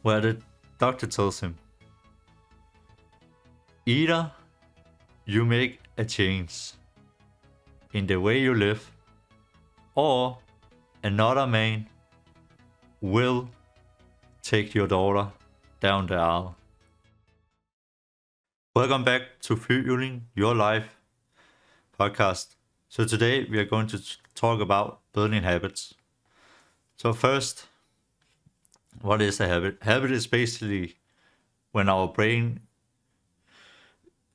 where the doctor tells him, either you make a change in the way you live, or another man will take your daughter down the aisle. Welcome back to Fueling Your Life podcast. So today we are going to talk about building habits. So first, what is a habit? Habit is basically when our brain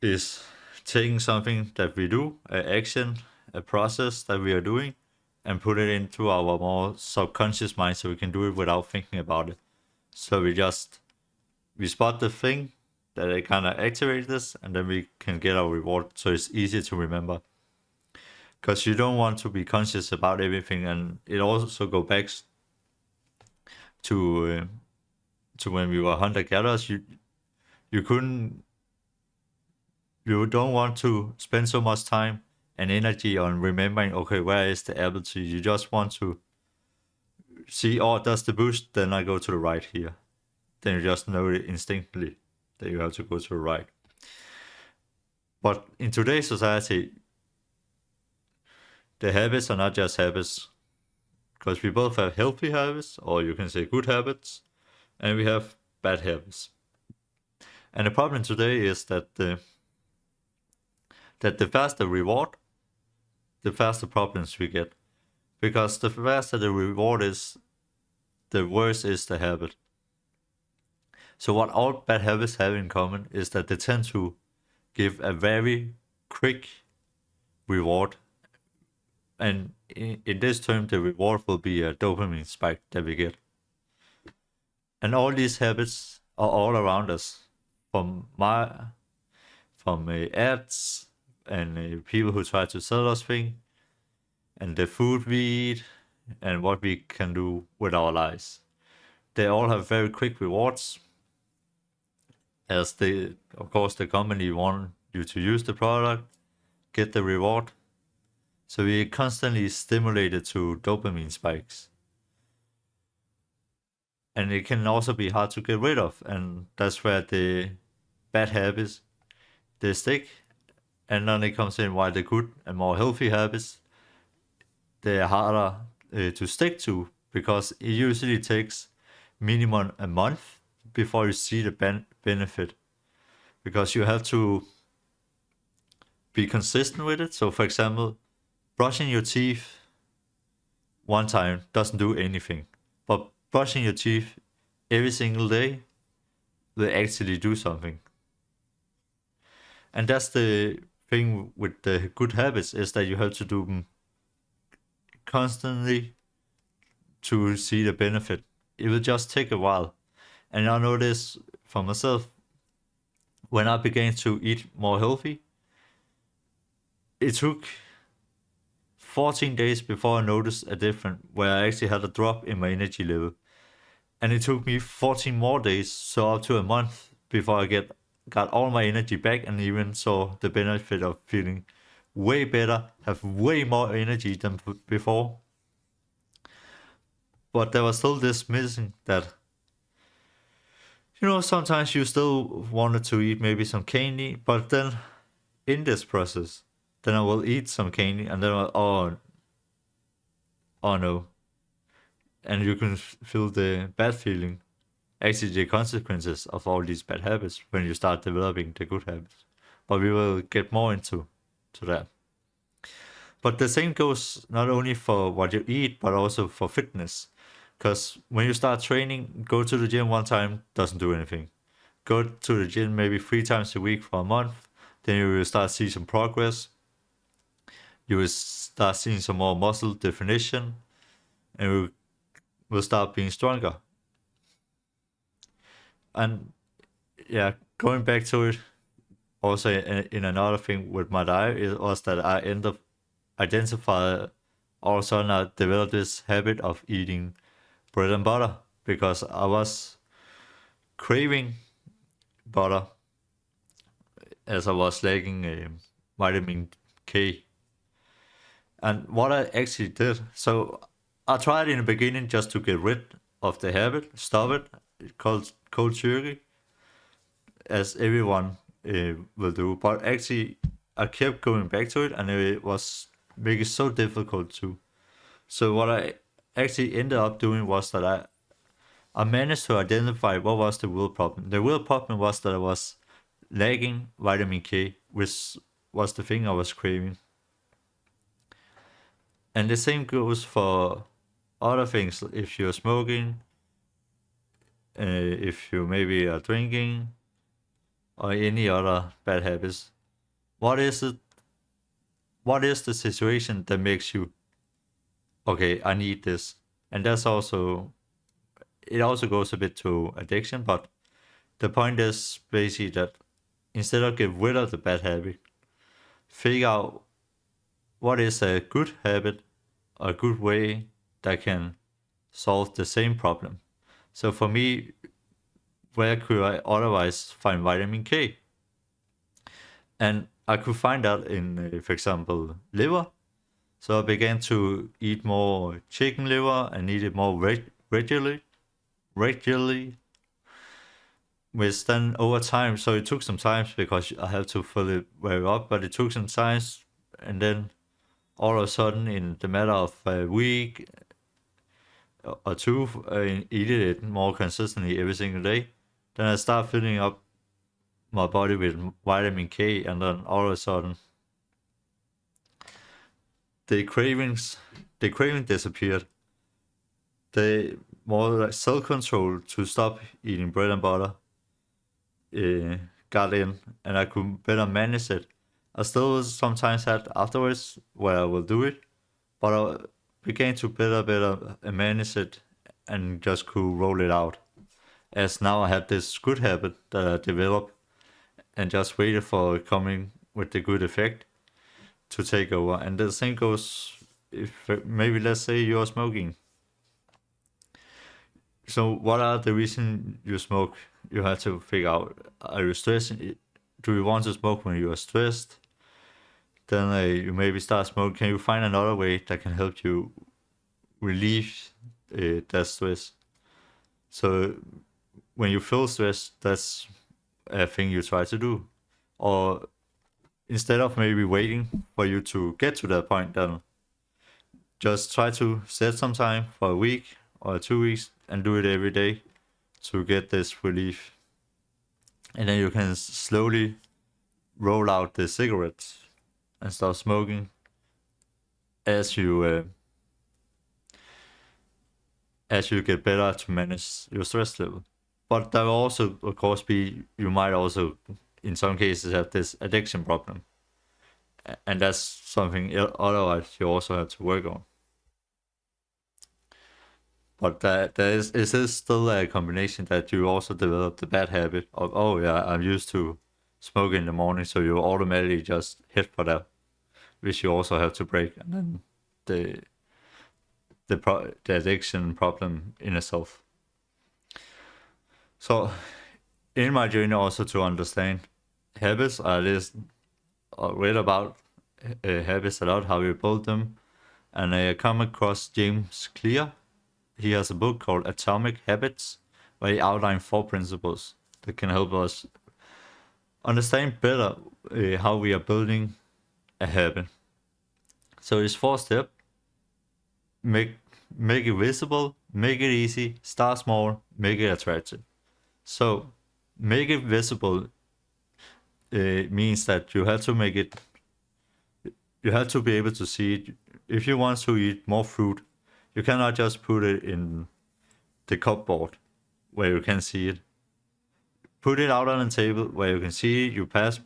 is taking something that we do, an action, a process that we are doing, and put it into our more subconscious mind so we can do it without thinking about it. So we spot the thing that it kind of activates this, and then we can get our reward. So it's easier to remember. Because you don't want to be conscious about everything, and it also goes back to when we were hunter gatherers. You couldn't you don't want to spend so much time and energy on remembering, okay, where is the apple tree? You just want to see, oh, that's the bush, then I go to the right here. Then you just know it instinctively that you have to go to the right. But in today's society, the habits are not just habits, because we both have healthy habits, or you can say good habits, and we have bad habits. And the problem today is that the faster reward, the faster problems we get. Because the faster the reward is, the worse is the habit. So what all bad habits have in common is that they tend to give a very quick reward. And in this term, the reward will be a dopamine spike that we get. And all these habits are all around us, from ads and people who try to sell us things, and the food we eat, and what we can do with our lives. They all have very quick rewards, as of course, the company want you to use the product, get the reward. So we're constantly stimulated to dopamine spikes. And it can also be hard to get rid of, and that's where the bad habits, they stick. And then it comes in while the good and more healthy habits, they are harder to stick to, because it usually takes minimum a month before you see the benefit, because you have to be consistent with it. So for example, brushing your teeth one time doesn't do anything, but brushing your teeth every single day will actually do something. And that's the thing with the good habits, is that you have to do them constantly to see the benefit. It will just take a while. And I know this for myself. When I began to eat more healthy, it took 14 days before I noticed a difference, where I actually had a drop in my energy level. And it took me 14 more days, so up to a month, before I got all my energy back, and even saw the benefit of feeling way better, have way more energy than before. But there was still this missing, that, sometimes you still wanted to eat maybe some candy, but then in this process, then I will eat some candy, and then oh no. And you can feel the bad feeling, actually the consequences of all these bad habits, when you start developing the good habits. But we will get more into that. But the same goes not only for what you eat, but also for fitness. Because when you start training, go to the gym one time doesn't do anything. Go to the gym maybe 3 times a week for a month, then you will start seeing some progress. You will start seeing some more muscle definition, and you will start being stronger. And yeah, going back to it, also in another thing with my diet, it was that I end up identify, all of a sudden I developed this habit of eating bread and butter, because I was craving butter, as I was lacking vitamin K. And what I actually did, so I tried in the beginning just to get rid of the habit, stop it. cold turkey, as everyone will do. But actually, I kept going back to it, and it was making it so difficult too. So what I actually ended up doing was that I managed to identify what was the real problem. The real problem was that I was lacking vitamin K, which was the thing I was craving. And the same goes for other things. If you're smoking, if you maybe are drinking, or any other bad habits, what is it? What is the situation that makes you okay? I need this, and that's also it. Also goes a bit to addiction, but the point is basically that instead of get rid of the bad habit, figure out what is a good habit, a good way that can solve the same problem. So for me, where could I otherwise find vitamin K? And I could find that in, for example, liver. So I began to eat more chicken liver and eat it more regularly, which then over time, so it took some time because I have to fill it very up, but it took some time, and then all of a sudden, in the matter of a week or two, I eating it more consistently every single day, then I start filling up my body with vitamin K, and then all of a sudden, the craving disappeared. The more like self control to stop eating bread and butter got in, and I could better manage it. I still sometimes had afterwards where I will do it, but I began to better manage it and just could roll it out. As now I have this good habit that I developed and just waited for it coming with the good effect to take over. And the same goes if maybe let's say you're smoking. So what are the reasons you smoke? You have to figure out. Are you stressed? Do you want to smoke when you are stressed? Then you maybe start smoking. Can you find another way that can help you relieve that stress? So when you feel stressed, that's a thing you try to do. Or instead of maybe waiting for you to get to that point, then just try to set some time for a week or 2 weeks and do it every day to get this relief. And then you can slowly roll out the cigarettes and start smoking as you get better to manage your stress level. But there will also, of course, you might also, in some cases, have this addiction problem, and that's something otherwise you also have to work on. But there is still a combination that you also develop the bad habit of, oh yeah, I'm used to smoking in the morning, so you automatically just hit for that, which you also have to break, and then the the addiction problem in itself. So in my journey also to understand habits, I read about habits a lot, how you build them, and I come across James Clear. He has a book called Atomic Habits, where he outlines 4 principles that can help us understand better how we are building a habit. So it's 4 steps: make make it visible, make it easy, start small, make it attractive. So make it visible means that you have to make it. You have to be able to see it. If you want to eat more fruit, you cannot just put it in the cupboard where you can see it. Put it out on the table where you can see it. You pass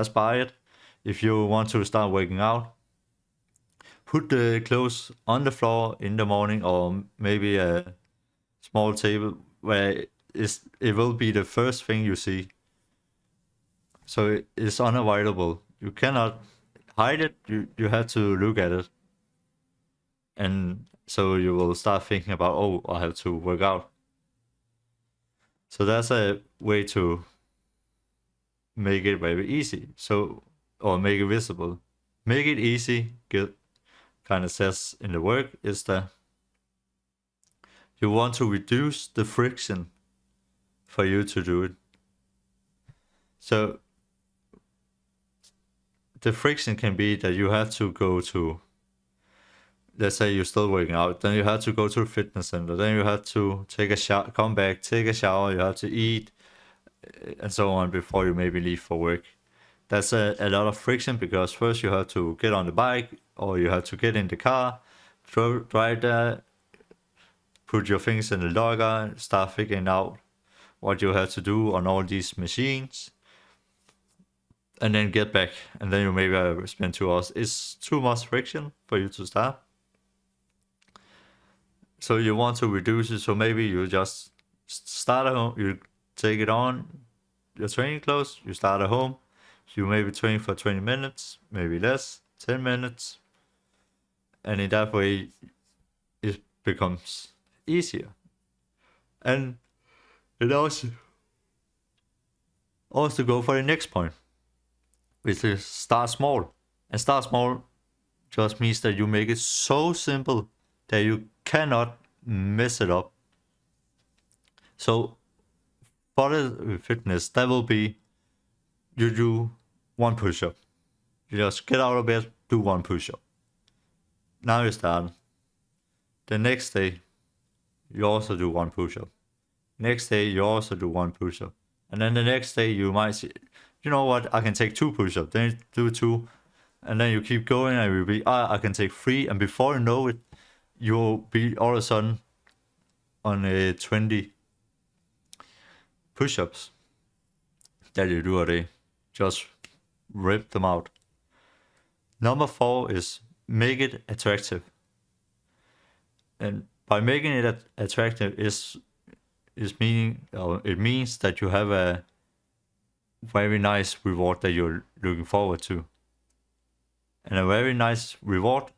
by it. If you want to start working out, put the clothes on the floor in the morning, or maybe a small table where it will be the first thing you see. So it's unavoidable. You cannot hide it. You have to look at it, and so you will start thinking about, oh, I have to work out. So that's a way to make it very easy. So, or make it visible. Make it easy. Get kind of says in the work is that You want to reduce the friction for you to do it. So the friction can be that you have to go to, let's say you're still working out, then you have to go to a fitness center, then you have to take a shower, come back, take a shower, you have to eat, and so on before you maybe leave for work. That's a lot of friction because first you have to get on the bike or you have to get in the car, drive there, put your things in the logger, start figuring out what you have to do on all these machines, and then get back. And then you maybe spend 2 hours. It's too much friction for you to start. So you want to reduce it. So maybe you just start at home. You take it on your training clothes. You start at home. You maybe train for 20 minutes, maybe less, 10 minutes. And in that way, it becomes easier. And it also go for the next point, which is start small. And start small just means that you make it so simple that you cannot mess it up. So for the fitness, that will be you do one push-up. You just get out of bed, do one push-up. Now you start. The next day, you also do one push-up. Next day, you also do one push-up. And then the next day, you might say, you know what, I can take 2 push-ups. Then you do 2. And then you keep going and you'll be, I can take 3. And before you know it, you'll be all of a sudden on 20 push-ups that you do a day. Just rip them out. Number 4 is make it attractive. And by making it attractive it means that you have a very nice reward that you're looking forward to. And a very nice reward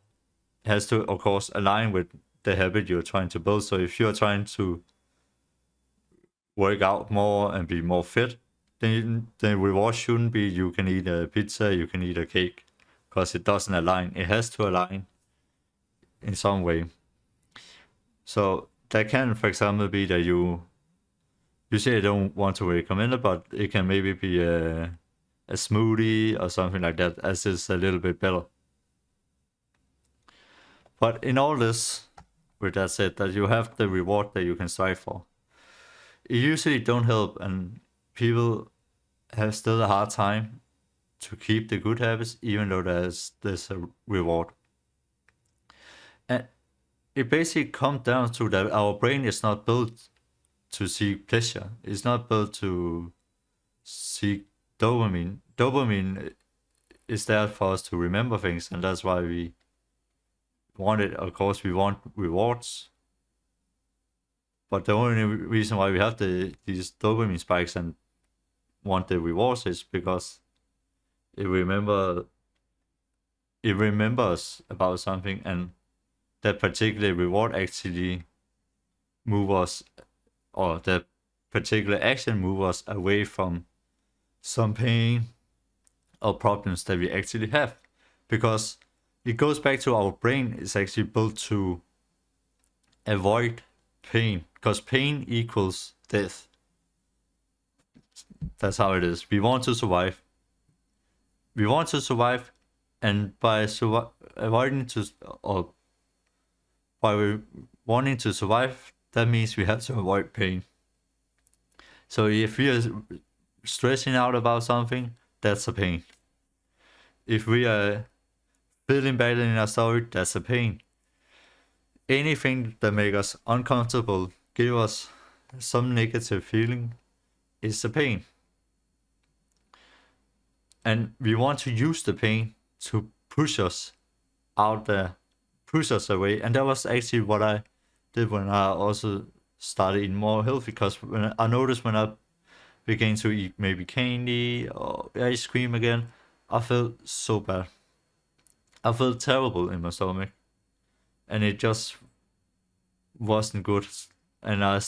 has to, of course, align with the habit you're trying to build. So if you're trying to work out more and be more fit, then the reward shouldn't be you can eat a pizza, you can eat a cake, because it doesn't align. It has to align in some way. So that can, for example, be that you say I don't want to recommend it, but it can maybe be a smoothie or something like that, as it's a little bit better. But in all this, with that said, that you have the reward that you can strive for. It usually don't help, and people have still a hard time to keep the good habits, even though there's a reward. And it basically comes down to that our brain is not built to seek pleasure. It's not built to seek dopamine. Dopamine is there for us to remember things, and that's why we want it. Of course, we want rewards. But the only reason why we have these dopamine spikes and want the rewards is because it remembers about something, and that particular reward actually move us, or that particular action move us away from some pain or problems that we actually have. Because it goes back to our brain is actually built to avoid pain, because pain equals death. That's how it is. We want to survive. And by avoiding to, or by wanting to survive, that means we have to avoid pain. So if we are stressing out about something, that's a pain. If we are feeling bad in our stomach, that's a pain. Anything that makes us uncomfortable, give us some negative feeling, is a pain. And we want to use the pain to push us out there, push us away. And that was actually what I did when I also started eating more healthy, because when I noticed when I began to eat maybe candy or ice cream again, I felt so bad. I felt terrible in my stomach. And it just wasn't good. And I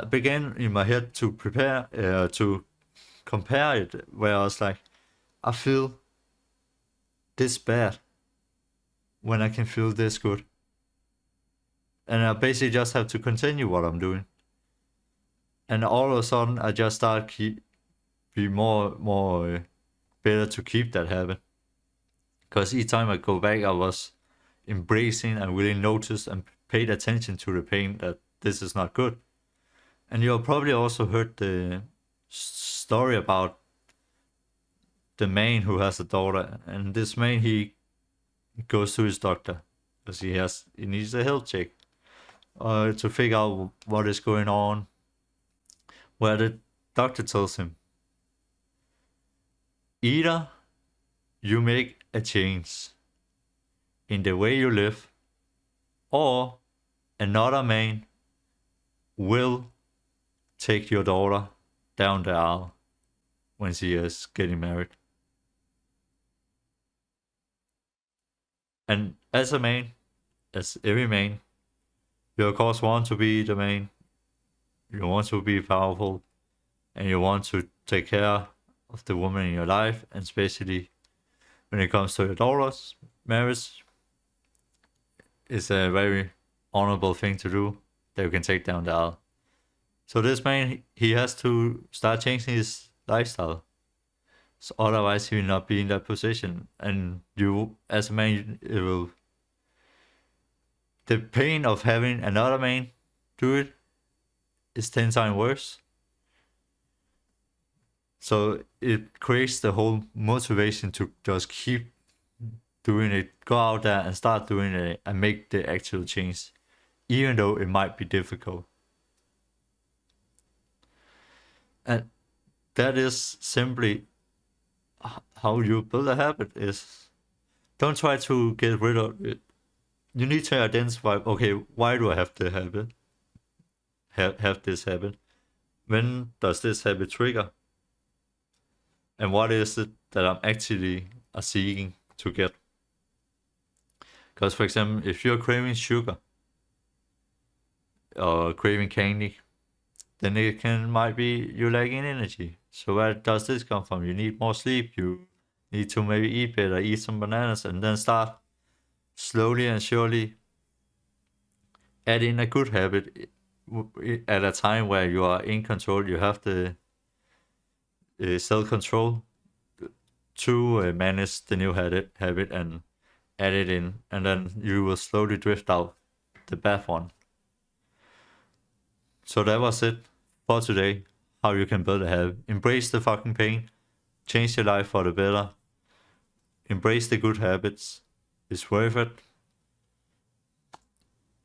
began in my head to prepare, to compare it, where I was like, I feel this bad when I can feel this good. And I basically just have to continue what I'm doing. And all of a sudden, I just start be more better to keep that habit. Because each time I go back, I was embracing and really noticed and paid attention to the pain that this is not good. And you've probably also heard the story about the man who has a daughter, and this man, he goes to his doctor because he needs a health check to figure out what is going on. Where the doctor tells him, either you make a change in the way you live, or another man will take your daughter down the aisle when she is getting married. And as a man, as every man, you of course want to be the man. You want to be powerful, and you want to take care of the woman in your life, and especially when it comes to your daughter's marriage, it's a very honorable thing to do that you can take down the aisle. So this man, he has to start changing his lifestyle. So otherwise he will not be in that position. And you, as a man, it will... The pain of having another man do it is 10 times worse. So it creates the whole motivation to just keep doing it. Go out there and start doing it and make the actual change, even though it might be difficult. And that is simply how you build a habit. Is don't try to get rid of it. You need to identify, okay, why do I have the habit? Have this habit? When does this habit trigger? And what is it that I'm actually seeking to get? Because, for example, if you're craving sugar or craving candy, then it might be you lacking energy. So where does this come from? You need more sleep. You need to maybe eat better, eat some bananas, and then start slowly and surely add in a good habit at a time where you are in control. You have the self-control to manage the new habit and add it in, and then you will slowly drift out the bad one. So that was it for today. How you can build a habit. Embrace the fucking pain. Change your life for the better. Embrace the good habits. It's worth it.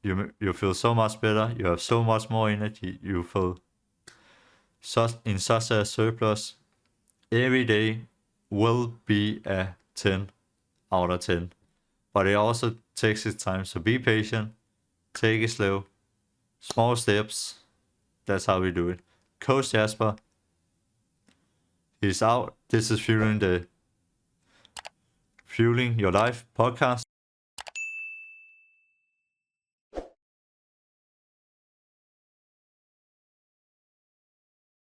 You feel so much better. You have so much more energy. You feel in such a surplus. Every day will be a 10 out of 10. But it also takes its time. So be patient. Take it slow. Small steps. That's how we do it. Coach Jesper is out. This is Fueling Your Life podcast.